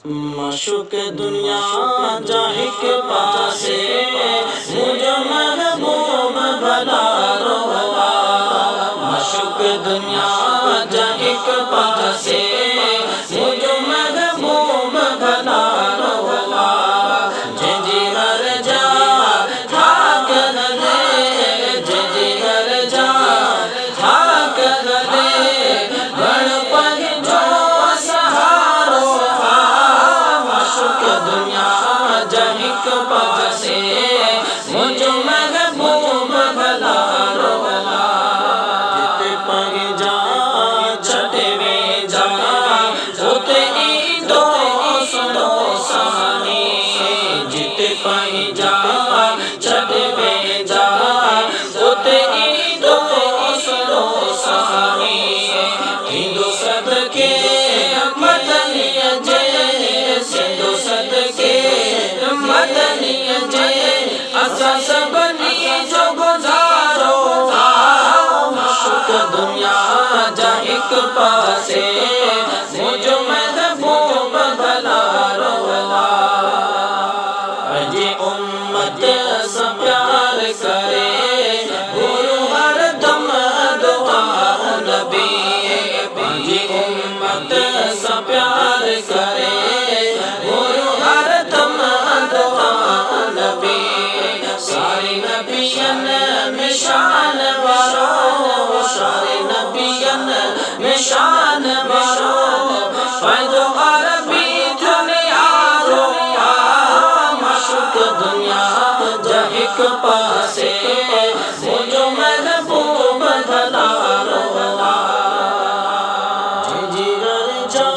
मशुक दुनिया जाहि के पासे मुझ महबूब भला रोवा। मशुक दुनिया जाहि के पासे मुझ महबूब भला रोवा। जी हर जा थाक गले, जी हर जा थाक गले, बड़ पहि जो सहारो दुनिया जहिक पासे मुझ महबूब भला रोवा। जिते पहि जा छटवे जा उते ई दो सुनो सानी। जिते पहि जा छटवे जा उते ई दो सुनो सानी। हिंदू सदके मदनिया जय, सिंधु सदके मदनिया जय, असा सबनी जो गुजारो। मशुक दुनिया जाहिक पासे मुझ महबूब भला रोवा। अजे उम्मत से प्यार करे गुरु हर दम दुआ नबी। अजे उम्मत से प्यार करे गुरु हर दम दुआ नबी। सारे नबियन में शान वारो, सारे नबियन में शान वारो, पैदो अरबी दुनियारो। मशुक दुनिया जहिक पासे मुझ महबूब भला रोवा। जी हर जा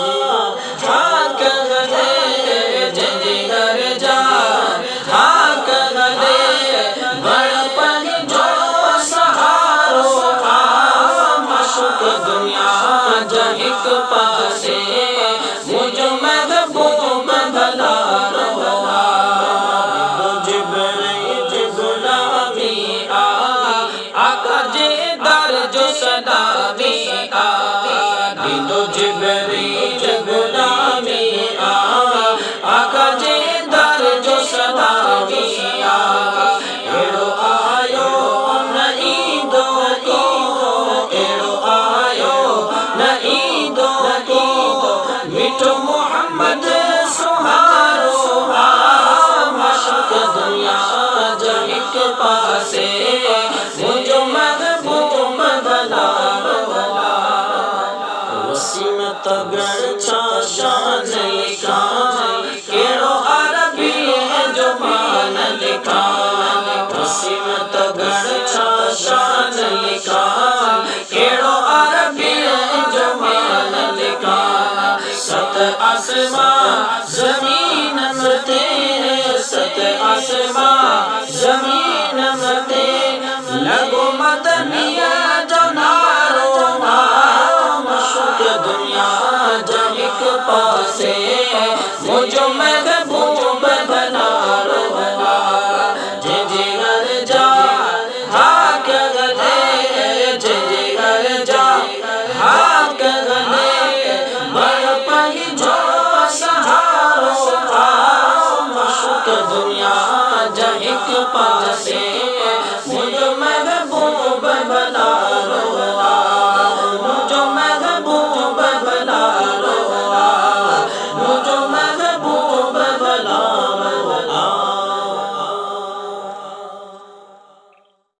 थाक गले, जी हर जा थाक गले, बड़ पहि जो सहारो। मशुक दुनिया जहिक पासे मुझ महबूब भला रोवा। जिब्रील गुलामी आ आका जे दर जो सदावी आ। दो जिब्रील गुलामी आ आका जे दर जो सदावी आ। एड़ो आयो न ईंदो को, एड़ो आयो न ईंदो को, मिठो मोहम्मद सुहारो। मशुक दुनिया जहिक पासे मुझ महबूब भला रोवा। वसीम तगड़ छा शान लिखा, केड़ो अरबी है जो मान लिखा। वसीम तगड़ छा शान लिखा, केड़ो अरबी है जो मान लिखा। सत आसमां जमीन मते, सत आसमां